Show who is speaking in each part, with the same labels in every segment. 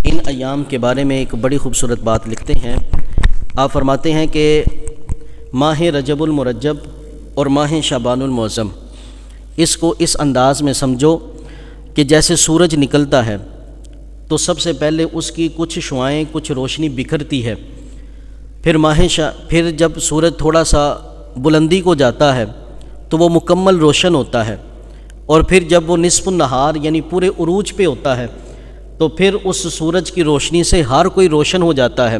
Speaker 1: ان ایام کے بارے میں ایک بڑی خوبصورت بات لکھتے ہیں۔ آپ فرماتے ہیں کہ ماہ رجب المرجب اور ماہ شعبان المعظم، اس کو اس انداز میں سمجھو کہ جیسے سورج نکلتا ہے تو سب سے پہلے اس کی کچھ شعاعیں، کچھ روشنی بکھرتی ہے، پھر جب سورج تھوڑا سا بلندی کو جاتا ہے تو وہ مکمل روشن ہوتا ہے، اور پھر جب وہ نصف النہار یعنی پورے عروج پہ ہوتا ہے تو پھر اس سورج کی روشنی سے ہر کوئی روشن ہو جاتا ہے۔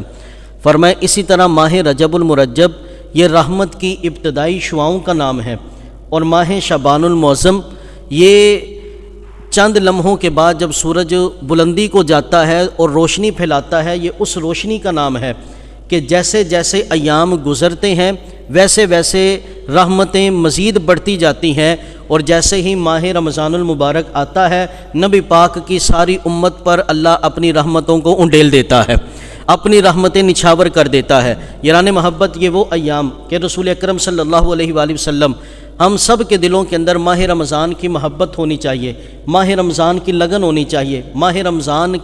Speaker 1: فرمایا اسی طرح ماہ رجب المرجب یہ رحمت کی ابتدائی شعاؤں کا نام ہے، اور ماہ شعبان المعظم یہ چند لمحوں کے بعد جب سورج بلندی کو جاتا ہے اور روشنی پھیلاتا ہے، یہ اس روشنی کا نام ہے کہ جیسے جیسے ایام گزرتے ہیں ویسے ویسے رحمتیں مزید بڑھتی جاتی ہیں، اور جیسے ہی ماہ رمضان المبارک آتا ہے نبی پاک کی ساری امت پر اللہ اپنی رحمتوں کو انڈیل دیتا ہے، اپنی رحمتیں نچھاور کر دیتا ہے۔ یاران محبت، یہ وہ ایام کہ رسول اکرم صلی اللہ علیہ وآلہ وسلم ہم سب کے دلوں کے اندر ماہ رمضان کی محبت ہونی چاہیے، ماہ رمضان کی لگن ہونی چاہیے، ماہ رمضان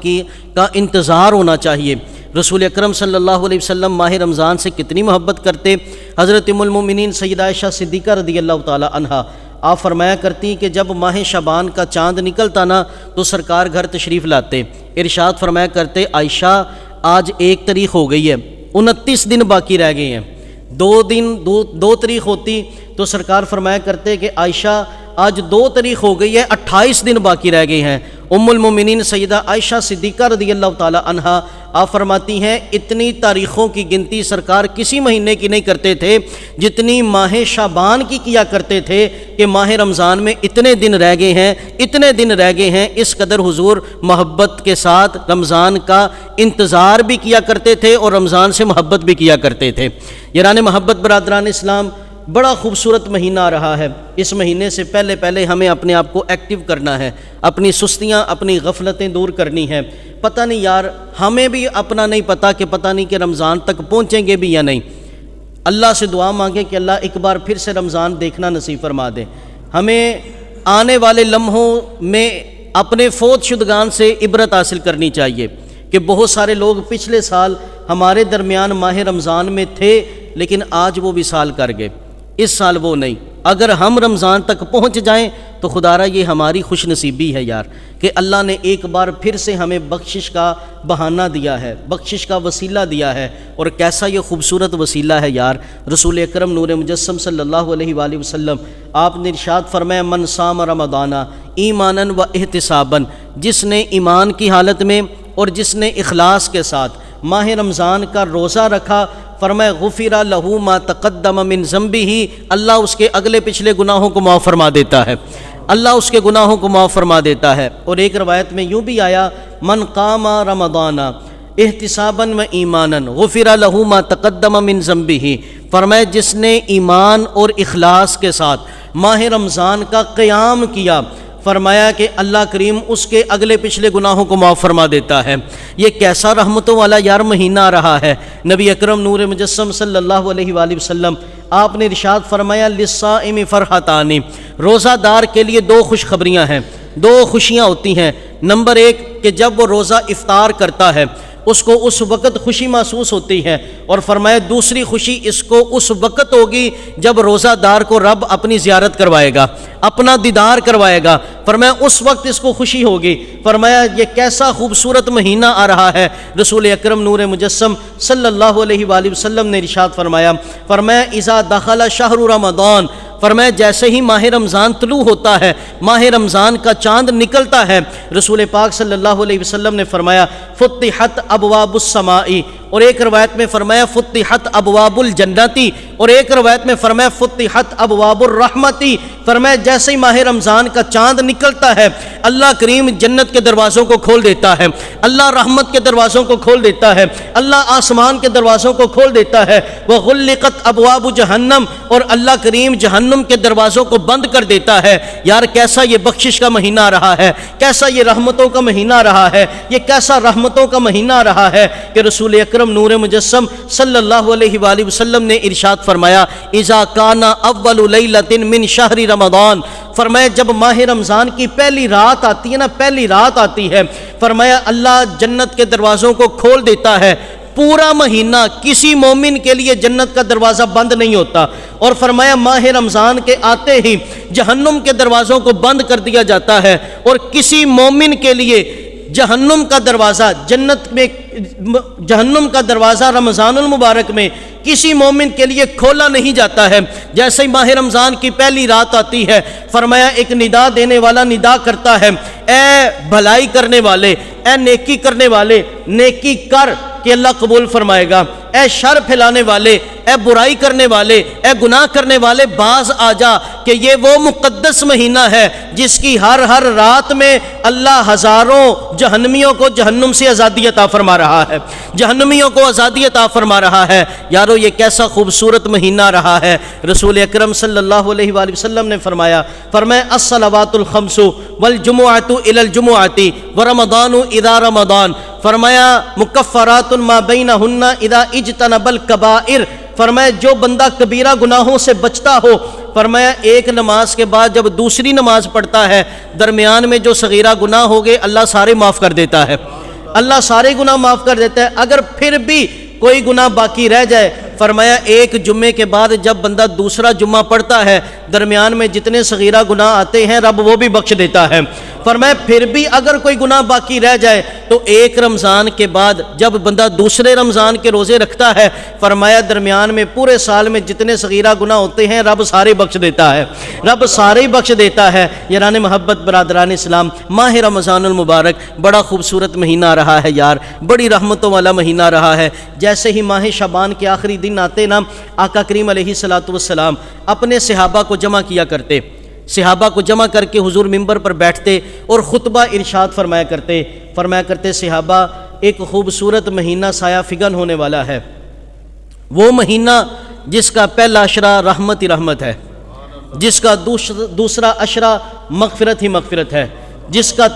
Speaker 1: کا انتظار ہونا چاہیے۔ رسول اکرم صلی اللہ علیہ وسلم ماہ رمضان سے کتنی محبت کرتے۔ حضرت ام المومنین سیدہ عائشہ صدیقہ رضی اللہ تعالی عنہا آپ فرمایا کرتی کہ جب ماہ شعبان کا چاند نکلتا نا تو سرکار گھر تشریف لاتے، ارشاد فرمایا کرتے عائشہ آج 1 تاریخ ہو گئی ہے، 29 دن باقی رہ گئے ہیں۔ 2 تاریخ ہوتی تو سرکار فرمایا کرتے کہ عائشہ آج 2 تاریخ ہو گئی ہے، 28 دن باقی رہ گئے ہیں۔ ام المومنین سیدہ عائشہ صدیقہ رضی اللہ تعالی عنہا آپ فرماتی ہیں اتنی تاریخوں کی گنتی سرکار کسی مہینے کی نہیں کرتے تھے جتنی ماہ شعبان کی کیا کرتے تھے، کہ ماہ رمضان میں اتنے دن رہ گئے ہیں، اتنے دن رہ گئے ہیں۔ اس قدر حضور محبت کے ساتھ رمضان کا انتظار بھی کیا کرتے تھے اور رمضان سے محبت بھی کیا کرتے تھے۔ یاران محبت، برادران اسلام، بڑا خوبصورت مہینہ رہا ہے۔ اس مہینے سے پہلے ہمیں اپنے آپ کو ایکٹیو کرنا ہے، اپنی سستیاں، اپنی غفلتیں دور کرنی ہیں۔ پتہ نہیں یار، ہمیں بھی اپنا نہیں پتہ کہ پتہ نہیں کہ رمضان تک پہنچیں گے بھی یا نہیں۔ اللہ سے دعا مانگیں کہ اللہ ایک بار پھر سے رمضان دیکھنا نصیب فرما دے۔ ہمیں آنے والے لمحوں میں اپنے فوت شدگان سے عبرت حاصل کرنی چاہیے کہ بہت سارے لوگ پچھلے سال ہمارے درمیان ماہ رمضان میں تھے لیکن آج وہ وصال کر گئے، اس سال وہ نہیں۔ اگر ہم رمضان تک پہنچ جائیں تو خدارہ یہ ہماری خوش نصیبی ہے یار، کہ اللہ نے ایک بار پھر سے ہمیں بخشش کا بہانہ دیا ہے، بخشش کا وسیلہ دیا ہے، اور کیسا یہ خوبصورت وسیلہ ہے یار۔ رسول اکرم نور مجسم صلی اللہ علیہ وآلہ وسلم آپ نے ارشاد فرمایا من صام رمضان ایمانا و احتسابا، جس نے ایمان کی حالت میں اور جس نے اخلاص کے ساتھ ماہ رمضان کا روزہ رکھا، فرمایا غفر لہ ما تقدم من ذنبہ، اللہ اس کے اگلے پچھلے گناہوں کو معاف فرما دیتا ہے، اللہ اس کے گناہوں کو معاف فرما دیتا ہے۔ اور ایک روایت میں یوں بھی آیا من قام رمضان احتسابا و ایمانا غفر لہ ما تقدم من ذنبہ، فرمایا جس نے ایمان اور اخلاص کے ساتھ ماہ رمضان کا قیام کیا، فرمایا کہ اللہ کریم اس کے اگلے پچھلے گناہوں کو معاف فرما دیتا ہے۔ یہ کیسا رحمتوں والا یار مہینہ رہا ہے۔ نبی اکرم نور مجسم صلی اللہ علیہ وآلہ وسلم آپ نے ارشاد فرمایا للصائم فرحتان، روزہ دار کے لیے 2 خوشخبریاں ہیں، 2 خوشیاں ہوتی ہیں۔ نمبر 1 کہ جب وہ روزہ افطار کرتا ہے اس کو اس وقت خوشی محسوس ہوتی ہے، اور فرمایا دوسری خوشی اس کو اس وقت ہوگی جب روزہ دار کو رب اپنی زیارت کروائے گا، اپنا دیدار کروائے گا، فرمایا اس وقت اس کو خوشی ہوگی۔ فرمایا یہ کیسا خوبصورت مہینہ آ رہا ہے۔ رسول اکرم نور مجسم صلی اللہ علیہ وآلہ وسلم نے ارشاد فرمایا اذا دخل شہر رمضان، فرمایا جیسے ہی ماہ رمضان طلوع ہوتا ہے، ماہ رمضان کا چاند نکلتا ہے، رسول پاک صلی اللہ علیہ وسلم نے فرمایا فتحت ابواب السماء، اور ایک روایت میں فرمایا فتحت ابواب الجنتی، اور ایک روایت میں فرمایا فتحت ابواب الرحمتی۔ فرمایا جیسے ہی ماہ رمضان کا چاند نکلتا ہے اللہ کریم جنت کے دروازوں کو کھول دیتا ہے، اللہ رحمت کے دروازوں کو کھول دیتا ہے، اللہ آسمان کے دروازوں کو کھول دیتا ہے، وغلقت ابواب جہنم، اور اللہ کریم جہنم کے دروازوں کو بند کر دیتا ہے۔ یار کیسا یہ بخشش کا مہینہ رہا ہے، کیسا یہ رحمتوں کا مہینہ رہا ہے، یہ کیسا رحمتوں کا مہینہ رہا ہے کہ رسول اکرم اکرم نور مجسم صلی اللہ علیہ وآلہ وسلم نے ارشاد فرمایا اذا کان اول لیلۃ من شہر رمضان، فرمایا جب ماہ رمضان کی پہلی رات آتی ہے نا، پہلی رات آتی ہے، فرمایا اللہ جنت کے دروازوں کو کھول دیتا ہے، پورا مہینہ کسی مومن کے لیے جنت کا دروازہ بند نہیں ہوتا، اور فرمایا ماہ رمضان کے آتے ہی جہنم کے دروازوں کو بند کر دیا جاتا ہے، اور کسی مومن کے لیے جہنم کا دروازہ جہنم کا دروازہ رمضان المبارک میں کسی مومن کے لیے کھولا نہیں جاتا ہے۔ جیسے ہی ماہ رمضان کی پہلی رات آتی ہے، فرمایا ایک ندا دینے والا ندا کرتا ہے، اے بھلائی کرنے والے، اے نیکی کرنے والے، نیکی کر کہ اللہ قبول فرمائے گا، اے شر پھیلانے والے، اے برائی کرنے والے، اے گناہ کرنے والے باز آ جا، کہ یہ وہ مقدس مہینہ ہے جس کی ہر رات میں اللہ ہزاروں جہنمیوں کو جہنم سے آزادی عطا فرما رہا ہے، جہنمیوں کو آزادی عطا فرما رہا ہے۔ یارو یہ کیسا خوبصورت مہینہ رہا ہے۔ رسول اکرم صلی اللہ علیہ وآلہ وسلم نے فرمایا الصلوات الخمس والجمعۃ الی الجمعۃ ورمضان اذا رمضان، فرمایا مکفرات ما بینہن اذا اجتنب الکبائر، فرمایا جو بندہ کبیرہ گناہوں سے بچتا ہو، فرمایا ایک نماز کے بعد جب دوسری نماز پڑھتا ہے، درمیان میں جو صغیرہ گناہ ہو گئے اللہ سارے معاف کر دیتا ہے، اللہ سارے گناہ معاف کر دیتا ہے۔ اگر پھر بھی کوئی گناہ باقی رہ جائے، فرمایا ایک جمعے کے بعد جب بندہ دوسرا جمعہ پڑھتا ہے، درمیان میں جتنے صغیرہ گناہ آتے ہیں رب وہ بھی بخش دیتا ہے۔ فرمایا پھر بھی اگر کوئی گناہ باقی رہ جائے تو ایک رمضان کے بعد جب بندہ دوسرے رمضان کے روزے رکھتا ہے، فرمایا درمیان میں پورے سال میں جتنے صغیرہ گناہ ہوتے ہیں رب سارے بخش دیتا ہے، رب سارے بخش دیتا ہے۔ یاران محبت، برادران اسلام، ماہ رمضان المبارک بڑا خوبصورت مہینہ رہا ہے یار، بڑی رحمتوں والا مہینہ رہا ہے۔ جیسے ہی ماہ شعبان کے آخری دن آتے نا، آقا کریم علیہ السلام اپنے صحابہ کو جمع کیا کرتے، صحابہ کو جمع کر کے حضور منبر پر بیٹھتے اور خطبہ ارشاد فرمایا کرتے صحابہ ایک خوبصورت مہینہ سایہ فگن ہونے والا ہے، وہ مہینہ جس کا پہلا عشرہ رحمت ہی رحمت ہے، جس کا دوسرا عشرہ مغفرت ہی مغفرت ہے، جس کا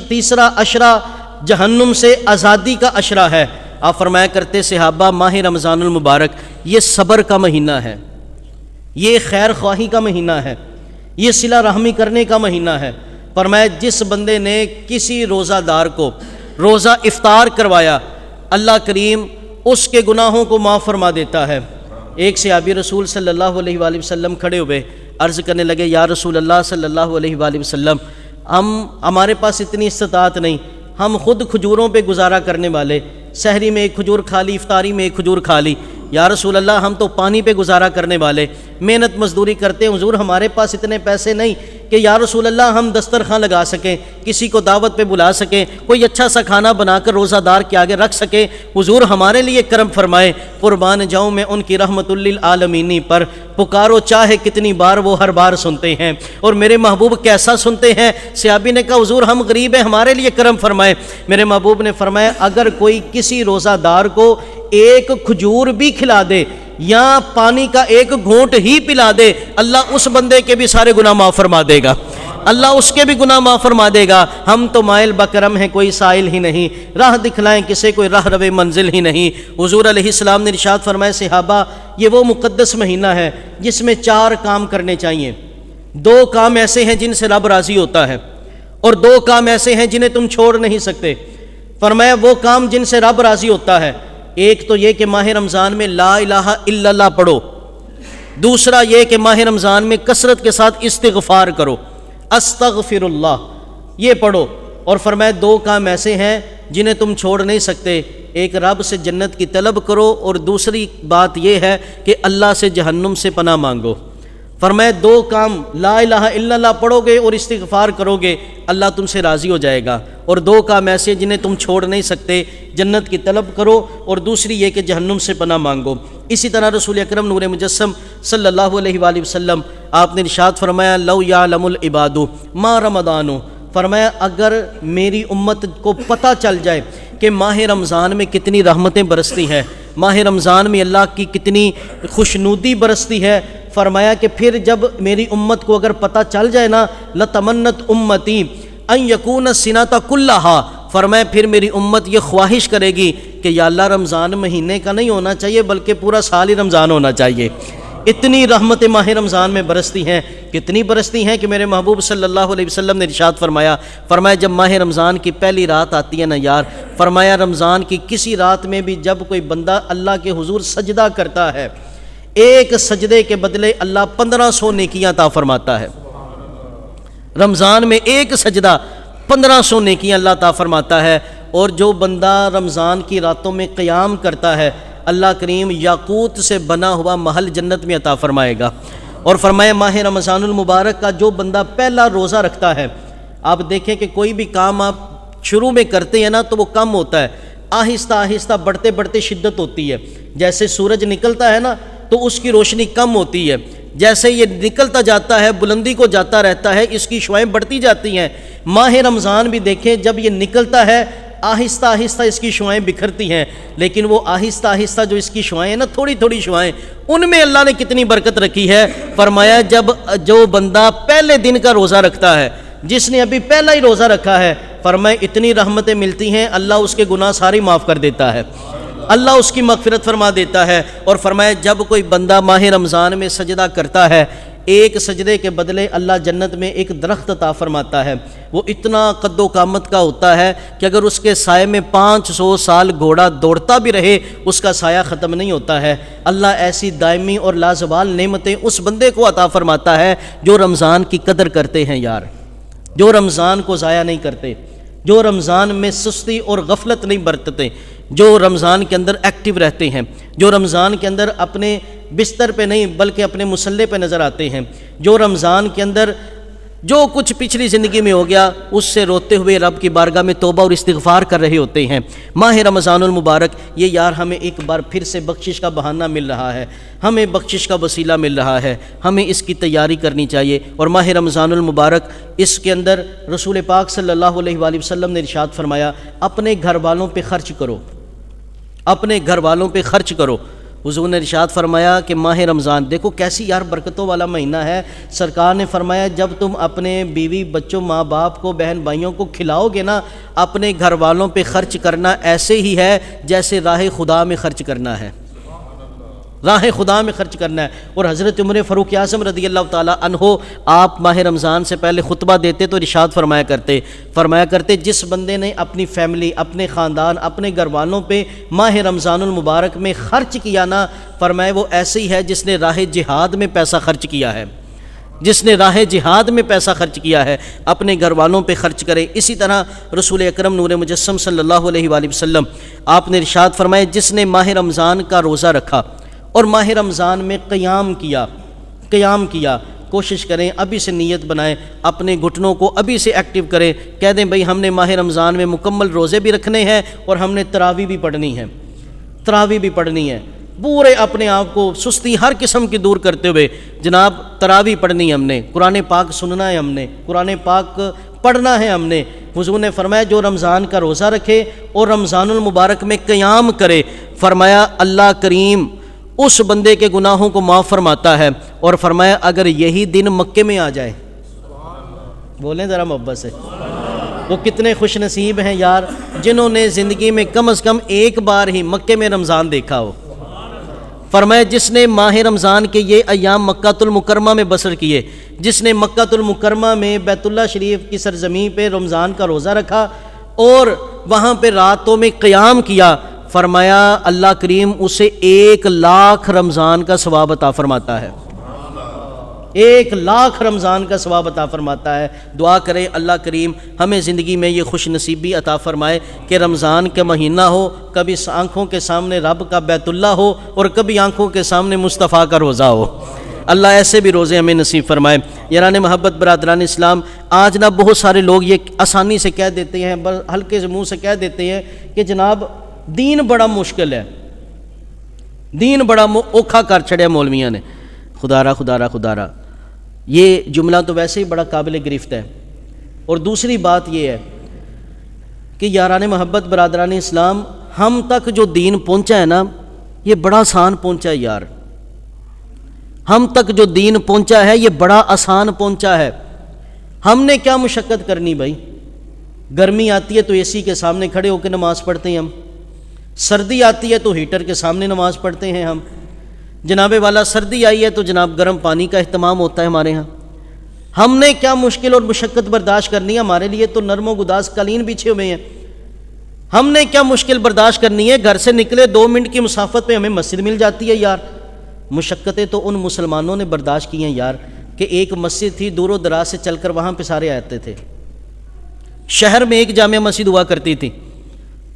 Speaker 1: تیسرا عشرہ جہنم سے آزادی کا عشرہ ہے۔ آپ فرمایا کرتے صحابہ ماہ رمضان المبارک یہ صبر کا مہینہ ہے، یہ خیر خواہی کا مہینہ ہے، یہ صلہ رحمی کرنے کا مہینہ ہے۔ فرمایا جس بندے نے کسی روزہ دار کو روزہ افطار کروایا، اللہ کریم اس کے گناہوں کو معاف فرما دیتا ہے۔ ایک صحابی رسول صلی اللہ علیہ وآلہ وسلم کھڑے ہوئے عرض کرنے لگے، یا رسول اللہ صلی اللہ علیہ وآلہ وسلم، ہمارے پاس اتنی استطاعت نہیں، ہم خود کھجوروں پہ گزارا کرنے والے، سحری میں ایک کھجور کھا لی، افطاری میں ایک کھجور کھا لی، یا رسول اللہ ہم تو پانی پہ گزارا کرنے والے، محنت مزدوری کرتے ہیں، حضور ہمارے پاس اتنے پیسے نہیں کہ یا رسول اللہ ہم دسترخوان لگا سکیں، کسی کو دعوت پہ بلا سکیں، کوئی اچھا سا کھانا بنا کر روزہ دار کے آگے رکھ سکیں، حضور ہمارے لیے کرم فرمائے۔ قربان جاؤں میں ان کی رحمت للعالمین پر، پکارو چاہے کتنی بار وہ ہر بار سنتے ہیں، اور میرے محبوب کیسا سنتے ہیں۔ صحابی نے کہا حضور ہم غریب ہیں، ہمارے لیے کرم فرمائے۔ میرے محبوب نے فرمایا اگر کوئی کسی روزہ دار کو ایک کھجور بھی کھلا دے یا پانی کا ایک گھونٹ ہی پلا دے، اللہ اس بندے کے بھی سارے گناہ معاف فرما دے گا، اللہ اس کے بھی گناہ معاف فرما دے گا۔ ہم تو مائل بکرم ہیں، کوئی سائل ہی نہیں، راہ دکھلائیں کسے کوئی راہ روے منزل ہی نہیں۔ حضور علیہ السلام نے ارشاد فرمایا صحابہ یہ وہ مقدس مہینہ ہے جس میں 4 کام کرنے چاہیے، 2 کام ایسے ہیں جن سے رب راضی ہوتا ہے، اور 2 کام ایسے ہیں جنہیں تم چھوڑ نہیں سکتے۔ فرمایا وہ کام جن سے رب راضی ہوتا ہے، ایک تو یہ کہ ماہ رمضان میں لا الہ الا اللہ پڑھو، دوسرا یہ کہ ماہ رمضان میں کثرت کے ساتھ استغفار کرو، استغفر اللہ یہ پڑھو، اور فرمایا 2 کام ایسے ہیں جنہیں تم چھوڑ نہیں سکتے، ایک رب سے جنت کی طلب کرو، اور دوسری بات یہ ہے کہ اللہ سے جہنم سے پناہ مانگو۔ فرمایا 2 کام لا الہ الا اللہ پڑھو گے اور استغفار کرو گے، اللہ تم سے راضی ہو جائے گا، اور 2 کام ایسے جنہیں تم چھوڑ نہیں سکتے، جنت کی طلب کرو اور دوسری یہ کہ جہنم سے پناہ مانگو۔ اسی طرح رسول اکرم نور مجسم صلی اللہ علیہ وآلہ وسلم آپ نے ارشاد فرمایا لو یعلم العباد ما رمضان، فرمایا اگر میری امت کو پتہ چل جائے کہ ماہ رمضان میں کتنی رحمتیں برستی ہیں، ماہ رمضان میں اللہ کی کتنی خوشنودی برستی ہے، فرمایا کہ پھر جب میری امت کو اگر پتہ چل جائے نا لتمنت امتی ان یکون السنۃ کلھا، فرمایا پھر میری امت یہ خواہش کرے گی کہ یا اللہ رمضان مہینے کا نہیں ہونا چاہیے بلکہ پورا سال ہی رمضان ہونا چاہیے۔ اتنی رحمت ماہ رمضان میں برستی ہیں، کتنی برستی ہیں کہ میرے محبوب صلی اللہ علیہ وسلم نے ارشاد فرمایا جب ماہ رمضان کی پہلی رات آتی ہے نا یار، فرمایا رمضان کی کسی رات میں بھی جب کوئی بندہ اللہ کے حضور سجدہ کرتا ہے، ایک سجدے کے بدلے اللہ 1500 نیکیاں عطا فرماتا ہے۔ رمضان میں ایک سجدہ 1500 نیکیاں اللہ عطا فرماتا ہے۔ اور جو بندہ رمضان کی راتوں میں قیام کرتا ہے، اللہ کریم یاقوت سے بنا ہوا محل جنت میں عطا فرمائے گا۔ اور فرمایا ماہ رمضان المبارک کا جو بندہ پہلا روزہ رکھتا ہے، آپ دیکھیں کہ کوئی بھی کام آپ شروع میں کرتے ہیں نا تو وہ کم ہوتا ہے، آہستہ آہستہ بڑھتے بڑھتے شدت ہوتی ہے۔ جیسے سورج نکلتا ہے نا تو اس کی روشنی کم ہوتی ہے، جیسے یہ نکلتا جاتا ہے بلندی کو جاتا رہتا ہے، اس کی شعاعیں بڑھتی جاتی ہیں۔ ماہ رمضان بھی دیکھیں جب یہ نکلتا ہے آہستہ آہستہ اس کی شعاعیں بکھرتی ہیں، لیکن وہ آہستہ آہستہ جو اس کی شعاعیں نا تھوڑی تھوڑی شعاعیں، ان میں اللہ نے کتنی برکت رکھی ہے۔ فرمایا جب جو بندہ پہلے دن کا روزہ رکھتا ہے، جس نے ابھی پہلا ہی روزہ رکھا ہے، فرمایا اتنی رحمتیں ملتی ہیں، اللہ اس کے گناہ ساری معاف کر دیتا ہے، اللہ اس کی مغفرت فرما دیتا ہے۔ اور فرمایا جب کوئی بندہ ماہ رمضان میں سجدہ کرتا ہے، ایک سجدے کے بدلے اللہ جنت میں ایک درخت عطا فرماتا ہے، وہ اتنا قد و قامت کا ہوتا ہے کہ اگر اس کے سائے میں 500 سال گھوڑا دوڑتا بھی رہے اس کا سایہ ختم نہیں ہوتا ہے۔ اللہ ایسی دائمی اور لازوال نعمتیں اس بندے کو عطا فرماتا ہے جو رمضان کی قدر کرتے ہیں یار، جو رمضان کو ضائع نہیں کرتے، جو رمضان میں سستی اور غفلت نہیں برتتے، جو رمضان کے اندر ایکٹیو رہتے ہیں، جو رمضان کے اندر اپنے بستر پہ نہیں بلکہ اپنے مصلے پہ نظر آتے ہیں، جو رمضان کے اندر جو کچھ پچھلی زندگی میں ہو گیا اس سے روتے ہوئے رب کی بارگاہ میں توبہ اور استغفار کر رہے ہوتے ہیں۔ ماہ رمضان المبارک یہ یار ہمیں ایک بار پھر سے بخشش کا بہانہ مل رہا ہے، ہمیں بخشش کا وسیلہ مل رہا ہے، ہمیں اس کی تیاری کرنی چاہیے۔ اور ماہ رمضان المبارک اس کے اندر رسول پاک صلی اللہ علیہ وآلہ وسلم نے ارشاد فرمایا اپنے گھر والوں پہ خرچ کرو، اپنے گھر والوں پہ خرچ کرو۔ حضور نے ارشاد فرمایا کہ ماہ رمضان دیکھو کیسی یار برکتوں والا مہینہ ہے۔ سرکار نے فرمایا جب تم اپنے بیوی بچوں ماں باپ کو بہن بھائیوں کو کھلاؤ گے نا، اپنے گھر والوں پہ خرچ کرنا ایسے ہی ہے جیسے راہ خدا میں خرچ کرنا ہے، راہ خدا میں خرچ کرنا ہے۔ اور حضرت عمر فاروق اعظم رضی اللہ تعالیٰ عنہ آپ ماہ رمضان سے پہلے خطبہ دیتے تو ارشاد فرمایا کرتے جس بندے نے اپنی فیملی، اپنے خاندان، اپنے گھر والوں پہ ماہ رمضان المبارک میں خرچ کیا نا، فرمایا وہ ایسے ہی ہے جس نے راہ جہاد میں پیسہ خرچ کیا ہے، جس نے راہ جہاد میں پیسہ خرچ کیا ہے، اپنے گھر والوں پہ خرچ کرے۔ اسی طرح رسول اکرم نور مجسم صلی اللہ علیہ وآلہ وسلم آپ نے ارشاد فرمایا جس نے ماہ رمضان کا روزہ رکھا اور ماہ رمضان میں قیام کیا، کوشش کریں ابھی سے نیت بنائیں، اپنے گھٹنوں کو ابھی سے ایکٹیو کریں، کہہ دیں بھئی ہم نے ماہ رمضان میں مکمل روزے بھی رکھنے ہیں اور ہم نے تراویح بھی پڑھنی ہے، پورے اپنے آپ کو سستی ہر قسم کی دور کرتے ہوئے جناب تراویح پڑھنی ہے، ہم نے قرآن پاک سننا ہے، ہم نے قرآن پاک پڑھنا ہے ہم نے۔ حضور نے فرمایا جو رمضان کا روزہ رکھے اور رمضان المبارک میں قیام کرے، فرمایا اللہ کریم اس بندے کے گناہوں کو معاف فرماتا ہے۔ اور فرمایا اگر یہی دن مکے میں آ جائے، بولیں ذرا محبت سے، وہ کتنے خوش نصیب ہیں یار جنہوں نے زندگی میں کم از کم ایک بار ہی مکے میں رمضان دیکھا ہو۔ فرمایا جس نے ماہ رمضان کے یہ ایام مکہ المکرمہ میں بسر کیے، جس نے مکہ المکرمہ میں بیت اللہ شریف کی سرزمین پہ رمضان کا روزہ رکھا اور وہاں پہ راتوں میں قیام کیا، فرمایا اللہ کریم اسے 1,00,000 رمضان کا ثواب عطا فرماتا ہے، 1,00,000 رمضان کا ثواب عطا فرماتا ہے۔ دعا کریں اللہ کریم ہمیں زندگی میں یہ خوش نصیبی عطا فرمائے کہ رمضان کا مہینہ ہو، کبھی آنکھوں کے سامنے رب کا بیت اللہ ہو اور کبھی آنکھوں کے سامنے مصطفیٰ کا روزہ ہو۔ اللہ ایسے بھی روزے ہمیں نصیب فرمائے۔ یاران محبت برادران اسلام، آج نہ بہت سارے لوگ یہ آسانی سے کہہ دیتے ہیں، ہلکے سے منہ سے کہہ دیتے ہیں کہ جناب دین بڑا مشکل ہے، دین بڑا اوکھا کر چھڑیا مولویاں نے۔ خدا را یہ جملہ تو ویسے ہی بڑا قابل گرفت ہے۔ اور دوسری بات یہ ہے کہ یاران محبت برادران اسلام، ہم تک جو دین پہنچا ہے نا یہ بڑا آسان پہنچا ہے یار، ہم تک جو دین پہنچا ہے یہ بڑا آسان پہنچا ہے۔ ہم نے کیا مشقت کرنی بھائی، گرمی آتی ہے تو اے سی کے سامنے کھڑے ہو کے نماز پڑھتے ہیں ہم، سردی آتی ہے تو ہیٹر کے سامنے نماز پڑھتے ہیں ہم، جناب والا سردی آئی ہے تو جناب گرم پانی کا اہتمام ہوتا ہے ہمارے ہاں۔ ہم نے کیا مشکل اور مشقت برداشت کرنی ہے؟ ہمارے لیے تو نرم و گداز قالین بچھے ہوئے ہیں، ہم نے کیا مشکل برداشت کرنی ہے؟ گھر سے نکلے 2 منٹ کی مسافت پہ ہمیں مسجد مل جاتی ہے یار۔ مشقتیں تو ان مسلمانوں نے برداشت کی ہیں یار کہ ایک مسجد تھی، دور و دراز سے چل کر وہاں پہ سارے آتے تھے۔ شہر میں ایک جامع مسجد ہوا کرتی تھی،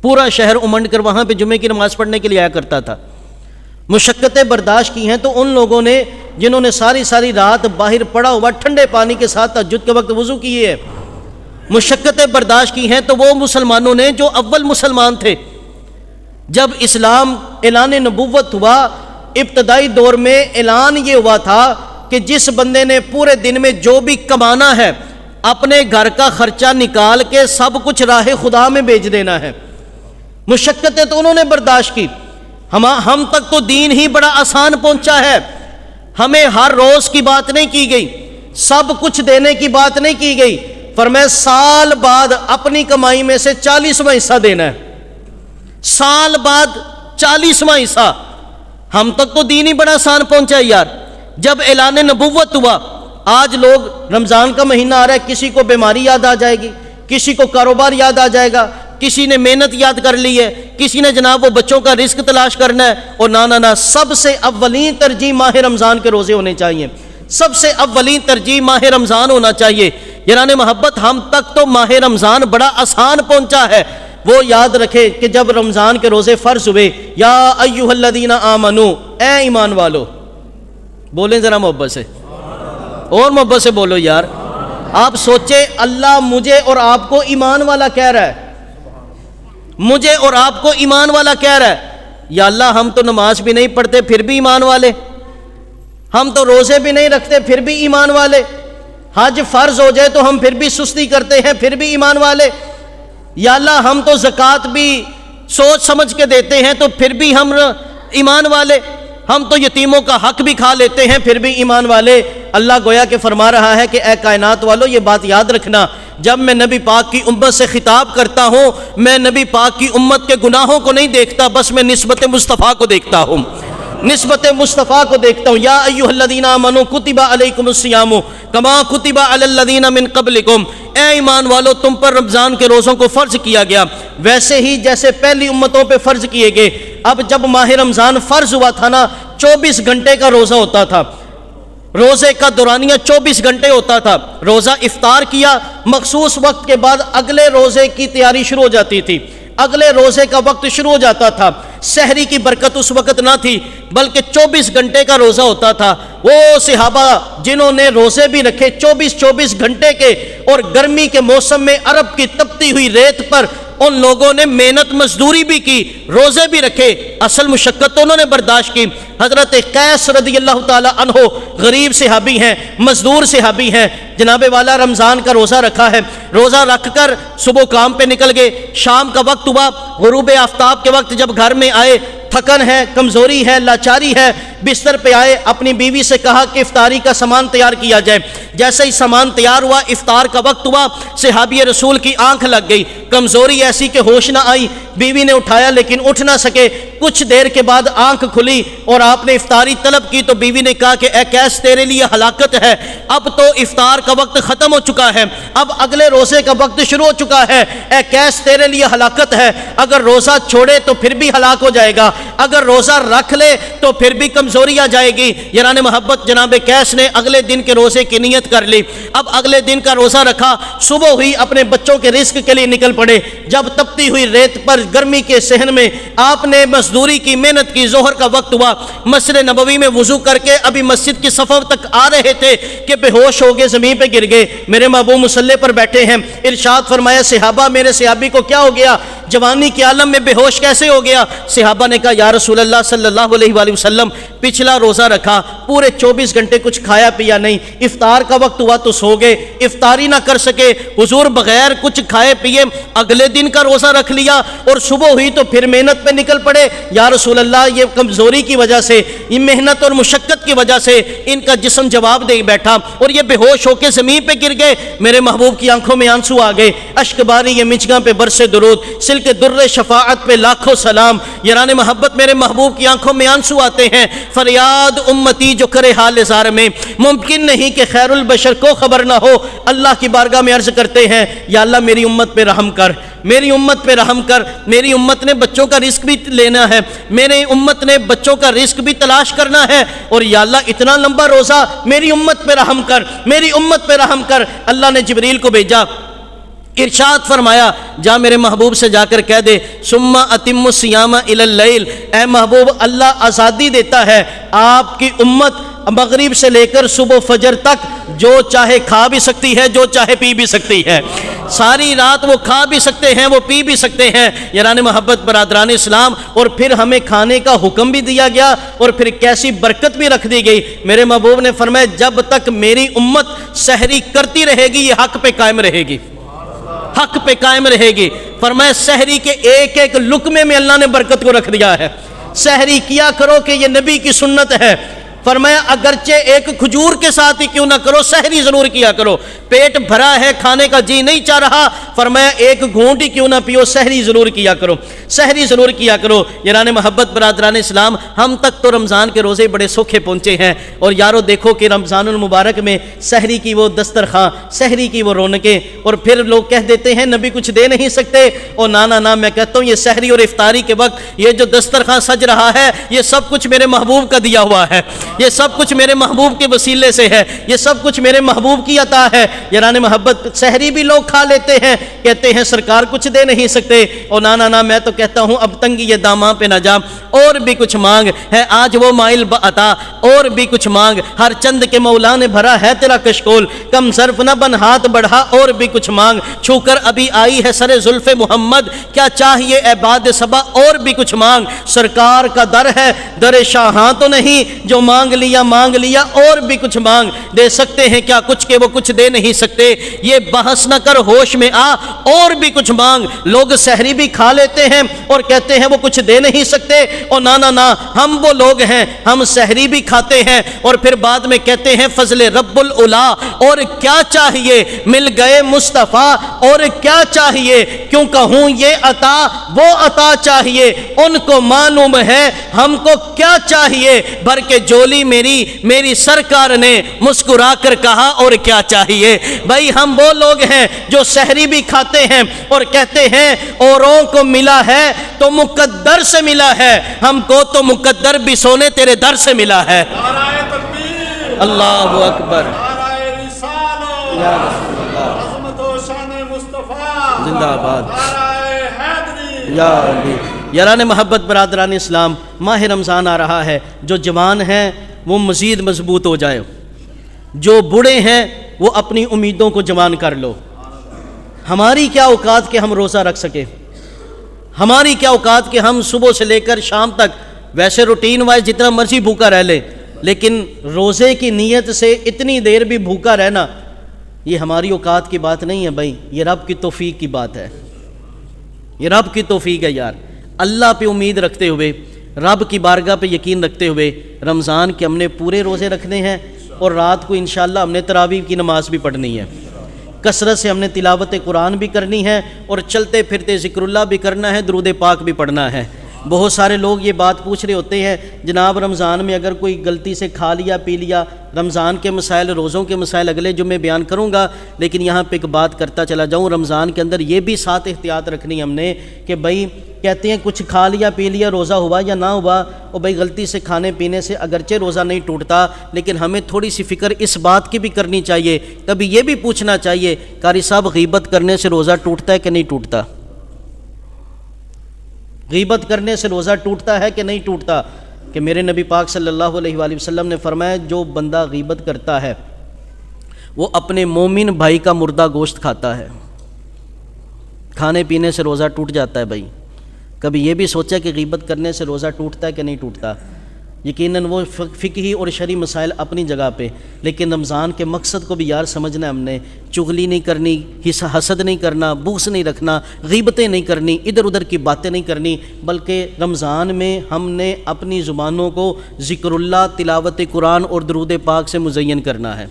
Speaker 1: پورا شہر امنڈ کر وہاں پہ جمعے کی نماز پڑھنے کے لیے آیا کرتا تھا۔ مشقتیں برداشت کی ہیں تو ان لوگوں نے جنہوں نے ساری رات باہر پڑا ہوا ٹھنڈے پانی کے ساتھ تہجد کے وقت وضو کیے ہے، مشقتیں برداشت کی ہیں تو وہ مسلمانوں نے جو اول مسلمان تھے۔ جب اسلام اعلان نبوت ہوا، ابتدائی دور میں اعلان یہ ہوا تھا کہ جس بندے نے پورے دن میں جو بھی کمانا ہے اپنے گھر کا خرچہ نکال کے سب کچھ راہ خدا میں بیچ دینا ہے۔ مشقتیں تو انہوں نے برداشت کی۔ ہم تک تو دین ہی بڑا آسان پہنچا ہے، ہمیں ہر روز کی بات نہیں کی گئی، سب کچھ دینے کی بات نہیں کی گئی، فرمایا سال بعد اپنی کمائی میں سے 40واں حصہ دینا ہے، سال بعد 40واں حصہ۔ ہم تک تو دین ہی بڑا آسان پہنچا ہے یار۔ جب اعلان نبوت ہوا، آج لوگ رمضان کا مہینہ آ رہا ہے، کسی کو بیماری یاد آ جائے گی، کسی کو کاروبار یاد آ جائے گا، کسی نے محنت یاد کر لی ہے، کسی نے جناب وہ بچوں کا رزق تلاش کرنا ہے، اور نہ سب سے اولین ترجیح ماہ رمضان کے روزے ہونے چاہیے، سب سے اولین ترجیح ماہ رمضان ہونا چاہیے۔ یاران محبت، ہم تک تو ماہ رمضان بڑا آسان پہنچا ہے۔ وہ یاد رکھے کہ جب رمضان کے روزے فرض ہوئے، یا ایھا الذین آمنو، اے ایمان والو، بولیں ذرا محبت سے، اور محبت سے بولو یار۔ آپ سوچے اللہ مجھے اور آپ کو ایمان والا کہہ رہا ہے، مجھے اور آپ کو ایمان والا کہہ رہا ہے۔ یا اللہ ہم تو نماز بھی نہیں پڑھتے پھر بھی ایمان والے، ہم تو روزے بھی نہیں رکھتے پھر بھی ایمان والے، حج فرض ہو جائے تو ہم پھر بھی سستی کرتے ہیں پھر بھی ایمان والے۔ یا اللہ ہم تو زکوٰۃ بھی سوچ سمجھ کے دیتے ہیں تو پھر بھی ہم ایمان والے، ہم تو یتیموں کا حق بھی کھا لیتے ہیں پھر بھی ایمان والے۔ اللہ گویا کہ فرما رہا ہے کہ اے کائنات والو، یہ بات یاد رکھنا، جب میں نبی پاک کی امت سے خطاب کرتا ہوں، میں نبی پاک کی امت کے گناہوں کو نہیں دیکھتا، بس میں نسبت مصطفیٰ کو دیکھتا ہوں، نسبت مصطفیٰ کو دیکھتا ہوں۔ یا ایھا الذین آمنوا کتب علیکم الصیام کما کتب علی الذین من قبلکم، اے ایمان والو تم پر رمضان کے روزوں کو فرض کیا گیا ویسے ہی جیسے پہلی امتوں پہ فرض کیے گئے۔ اب جب ماہ رمضان فرض ہوا تھا نا، 24 گھنٹے کا روزہ ہوتا تھا، روزے کا دورانیہ 24 گھنٹے ہوتا تھا۔ روزہ افطار کیا، مخصوص وقت کے بعد اگلے روزے کی تیاری شروع ہو جاتی تھی، اگلے روزے کا وقت شروع ہو جاتا تھا۔ سحری کی برکت اس وقت نہ تھی بلکہ 24 گھنٹے کا روزہ ہوتا تھا۔ وہ صحابہ جنہوں نے روزے بھی رکھے 24 گھنٹے کے، اور گرمی کے موسم میں عرب کی تپتی ہوئی ریت پر ان لوگوں نے محنت مزدوری بھی کی، روزے بھی رکھے، اصل مشقت تو انہوں نے برداشت کی۔ حضرت قیس رضی اللہ تعالی عنہ غریب صحابی ہیں، مزدور صحابی ہیں، جناب والا رمضان کا روزہ رکھا ہے، روزہ رکھ کر صبح کام پہ نکل گئے، شام کا وقت ہوا، غروب آفتاب کے وقت جب گھر میں آئے، تھکن ہے، کمزوری ہے، لاچاری ہے، بستر پہ آئے، اپنی بیوی سے کہا کہ افطاری کا سامان تیار کیا جائے۔ جیسے ہی سامان تیار ہوا، افطار کا وقت ہوا، صحابی رسول کی آنکھ لگ گئی، کمزوری ایسی کہ ہوش نہ آئی، بیوی نے اٹھایا لیکن اٹھ نہ سکے۔ کچھ دیر کے بعد آنکھ کھلی اور آپ نے افطاری طلب کی تو بیوی نے کہا کہ اے قیس تیرے لیے ہلاکت ہے، اب تو افطار کا وقت ختم ہو چکا ہے، اب اگلے روزے کا وقت شروع ہو چکا ہے، اے قیس تیرے لیے ہلاکت ہے، اگر روزہ چھوڑے تو پھر بھی ہلاک ہو جائے گا، اگر روزہ رکھ لے تو پھر بھی کمزوری آ جائے گی۔ یاران محبت، جناب قیس نے اگلے دن کے روزے کی نیت کر لی، اب اگلے دن کا روزہ رکھا، صبح ہوئی اپنے بچوں کے رزق کے لیے نکل پڑے۔ جب تپتی ہوئی ریت پر گرمی کے صحن میں آپ نے مزدوری کی، محنت کی، ظہر کا وقت ہوا، مسجد نبوی میں وضو کر کے ابھی مسجد کی صفوں تک آ رہے تھے کہ بے ہوش ہو گئے، زمین پہ گر گئے۔ میرے محبوب مصلی پر بیٹھے ہیں، ارشاد فرمایا صحابہ میرے صحابی کو کیا ہو گیا، جوانی کے عالم میں بے ہوش کیسے ہو گیا؟ صحابہ نے کہا یا رسول اللہ صلی اللہ علیہ وآلہ وسلم پچھلا روزہ رکھا، پورے 24 گھنٹے کچھ کھایا پیا نہیں، افطار کا وقت ہوا تو سو گئے، افطاری نہ کر سکے، حضور بغیر کچھ کھائے پیے اگلے دن کا روزہ رکھ لیا، اور صبح ہوئی تو پھر محنت پہ نکل پڑے، یا رسول اللہ یہ کمزوری کی وجہ سے، یہ محنت اور مشقت کی وجہ سے ان کا جسم جواب دے بیٹھا اور یہ بے ہوش ہو کے زمین پہ گر گئے۔ میرے محبوب کی آنکھوں میں آنسو آ گئے، اشک باری یہ مچگاں پہ برسے درود، سلک در شفاعت پہ لاکھوں سلام۔ یاران محبت میرے محبوب کی آنکھوں میں آنسو آتے ہیں، فریاد امتی جو کرے حال زار میں، ممکن نہیں کہ خیر البشر کو خبر نہ ہو۔ اللہ کی بارگاہ میں عرض کرتے ہیں، یا اللہ میری امت پہ رحم کر، میری امت پہ رحم کر، میری امت نے بچوں کا رزق بھی لینا ہے، میری امت نے بچوں کا رزق بھی تلاش کرنا ہے، اور یا اللہ اتنا لمبا روزہ میری امت پہ رحم کر، میری امت پہ رحم کر۔ اللہ نے جبریل کو بھیجا، ارشاد فرمایا جا میرے محبوب سے جا کر کہہ دے ثم اتم الصیام الی اللیل، اے محبوب اللہ آزادی دیتا ہے، آپ کی امت مغرب سے لے کر صبح فجر تک جو چاہے کھا بھی سکتی ہے، جو چاہے پی بھی سکتی ہے، ساری رات وہ کھا بھی سکتے ہیں، وہ پی بھی سکتے ہیں۔ یاران محبت برادران اسلام، اور پھر ہمیں کھانے کا حکم بھی دیا گیا، اور پھر کیسی برکت بھی رکھ دی گئی۔ میرے محبوب نے فرمایا جب تک میری امت سحری کرتی رہے گی یہ حق پہ قائم رہے گی، حق پہ قائم رہے گی۔ فرمایا سحری کے ایک ایک لقمے میں اللہ نے برکت کو رکھ دیا ہے، سحری کیا کرو کہ یہ نبی کی سنت ہے۔ فرمایا اگرچہ ایک کھجور کے ساتھ ہی کیوں نہ کرو، سحری ضرور کیا کرو، پیٹ بھرا ہے کھانے کا جی نہیں چاہ رہا، فرمایا ایک گھونٹ ہی کیوں نہ پیو، سحری ضرور کیا کرو، سحری ضرور کیا کرو۔ یاران محبت برادران اسلام، ہم تک تو رمضان کے روزے بڑے سوکھے پہنچے ہیں، اور یارو دیکھو کہ رمضان المبارک میں سحری کی وہ دسترخواں، سحری کی وہ رونقیں، اور پھر لوگ کہہ دیتے ہیں نبی کچھ دے نہیں سکتے، اور نانا میں کہتا ہوں یہ سحری اور افطاری کے وقت یہ جو دسترخواں سج رہا ہے یہ سب کچھ میرے محبوب کا دیا ہوا ہے، یہ سب کچھ میرے محبوب کے وسیلے سے ہے، یہ سب کچھ میرے محبوب کی عطا ہے۔ یاران محبت سحری بھی لوگ کھا لیتے ہیں، کہتے ہیں سرکار کچھ دے نہیں سکتے، اور نانا میں تو کہتا ہوں اب تنگی یہ داماں پہ نہ جا، اور بھی کچھ مانگ ہے آج وہ مائل بعطا، اور بھی کچھ مانگ، ہر چند کے مولا نے بھرا ہے تیرا کشکول، کم ظرف نہ بن ہاتھ بڑھا، اور بھی کچھ مانگ، چھو کر ابھی آئی ہے سر زلف محمد، کیا چاہیے اے باد صبا، اور بھی کچھ مانگ، سرکار کا در ہے در شاہاں تو نہیں، جو مانگ لیا اور بھی کچھ مانگ، دے سکتے ہیں کیا کچھ کہ وہ کچھ دے نہیں سکتے، یہ بحث نہ کر ہوش میں آ، اور بھی کچھ مانگ۔ لوگ سحری بھی کھا لیتے ہیں اور کہتے ہیں وہ کچھ دے نہیں سکتے، اور نہ ہم وہ لوگ ہیں، ہم سحری بھی کھاتے ہیں اور پھر بعد میں کہتے ہیں فضل رب العلا، اور کیا چاہیے مل گئے مصطفیٰ، اور کیا چاہیے کیوں کہوں یہ عطا وہ عطا چاہیے، ان کو معلوم ہے ہم کو کیا چاہیے، بھر کے جولی میری سرکار نے مسکرا کر کہا اور کیا چاہیے۔ بھائی ہم وہ لوگ ہیں جو سحری بھی کھاتے ہیں اور کہتے ہیں اوروں کو ملا ہے تو مقدر سے ملا ہے، ہم کو تو مقدر بھی سونے تیرے در سے ملا ہے۔
Speaker 2: نعرہ تکبیر،
Speaker 1: اللہ اکبر،
Speaker 2: نعرہ رسالت،
Speaker 1: یا رسول اللہ،
Speaker 2: عظمت و شان مصطفیٰ،
Speaker 1: زندہ آباد،
Speaker 2: نعرہ حیدری،
Speaker 1: یا علی۔ یاران محبت برادران اسلام، ماہ رمضان آ رہا ہے، جو جوان ہیں وہ مزید مضبوط ہو جائے، جو بوڑھے ہیں وہ اپنی امیدوں کو جوان کر لو۔ ہماری کیا اوقات کہ ہم روزہ رکھ سکے، ہماری کیا اوقات کہ ہم صبح سے لے کر شام تک ویسے روٹین وائز جتنا مرضی بھوکا رہ لے، لیکن روزے کی نیت سے اتنی دیر بھی بھوکا رہنا یہ ہماری اوقات کی بات نہیں ہے بھائی، یہ رب کی توفیق کی بات ہے، یہ رب کی توفیق ہے یار۔ اللہ پہ امید رکھتے ہوئے، رب کی بارگاہ پہ یقین رکھتے ہوئے رمضان کے ہم نے پورے روزے رکھنے ہیں، اور رات کو انشاءاللہ ہم نے تراویح کی نماز بھی پڑھنی ہے، کثرت سے ہم نے تلاوت قرآن بھی کرنی ہے، اور چلتے پھرتے ذکر اللہ بھی کرنا ہے، درود پاک بھی پڑھنا ہے۔ بہت سارے لوگ یہ بات پوچھ رہے ہوتے ہیں جناب رمضان میں اگر کوئی غلطی سے کھا لیا پی لیا، رمضان کے مسائل روزوں کے مسائل اگلے جمعے بیان کروں گا، لیکن یہاں پہ ایک بات کرتا چلا جاؤں، رمضان کے اندر یہ بھی ساتھ احتیاط رکھنی ہم نے کہ بھائی کہتے ہیں کچھ کھا لیا پی لیا روزہ ہوا یا نہ ہوا، اور بھائی غلطی سے کھانے پینے سے اگرچہ روزہ نہیں ٹوٹتا، لیکن ہمیں تھوڑی سی فکر اس بات کی بھی کرنی چاہیے، کبھی یہ بھی پوچھنا چاہیے قاری صاحب غیبت کرنے سے روزہ ٹوٹتا ہے کہ نہیں ٹوٹتا، غیبت کرنے سے روزہ ٹوٹتا ہے کہ نہیں ٹوٹتا؟ کہ میرے نبی پاک صلی اللہ علیہ وآلہ وسلم نے فرمایا جو بندہ غیبت کرتا ہے وہ اپنے مومن بھائی کا مردہ گوشت کھاتا ہے، کھانے پینے سے روزہ ٹوٹ جاتا ہے۔ بھائی کبھی یہ بھی سوچا کہ غیبت کرنے سے روزہ ٹوٹتا ہے کہ نہیں ٹوٹتا؟ یقیناً وہ فقہی اور شرعی مسائل اپنی جگہ پہ، لیکن رمضان کے مقصد کو بھی یار سمجھنا ہے ہم نے۔ چغلی نہیں کرنی، حسد نہیں کرنا، بغض نہیں رکھنا، غیبتیں نہیں کرنی، ادھر ادھر کی باتیں نہیں کرنی، بلکہ رمضان میں ہم نے اپنی زبانوں کو ذکر اللہ، تلاوت قرآن اور درود پاک سے مزین کرنا ہے۔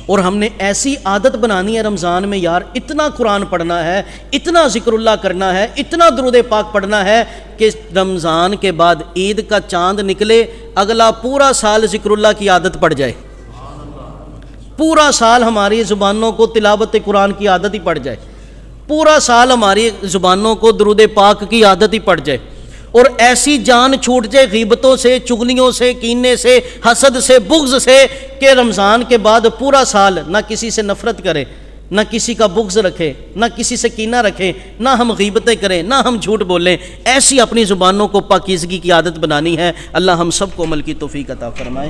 Speaker 1: اور ہم نے ایسی عادت بنانی ہے رمضان میں یار، اتنا قرآن پڑھنا ہے، اتنا ذکر اللہ کرنا ہے، اتنا درود پاک پڑھنا ہے کہ رمضان کے بعد عید کا چاند نکلے، اگلا پورا سال ذکر اللہ کی عادت پڑ جائے، پورا سال ہماری زبانوں کو تلاوت قرآن کی عادت ہی پڑ جائے، پورا سال ہماری زبانوں کو درود پاک کی عادت ہی پڑ جائے، اور ایسی جان چھوٹ جائے غیبتوں سے، چغلیوں سے، کینے سے، حسد سے، بغض سے، کہ رمضان کے بعد پورا سال نہ کسی سے نفرت کرے، نہ کسی کا بغض رکھے، نہ کسی سے کینہ رکھے، نہ ہم غیبتیں کریں، نہ ہم جھوٹ بولیں۔ ایسی اپنی زبانوں کو پاکیزگی کی عادت بنانی ہے۔ اللہ ہم سب کو عمل کی توفیق عطا فرمائے۔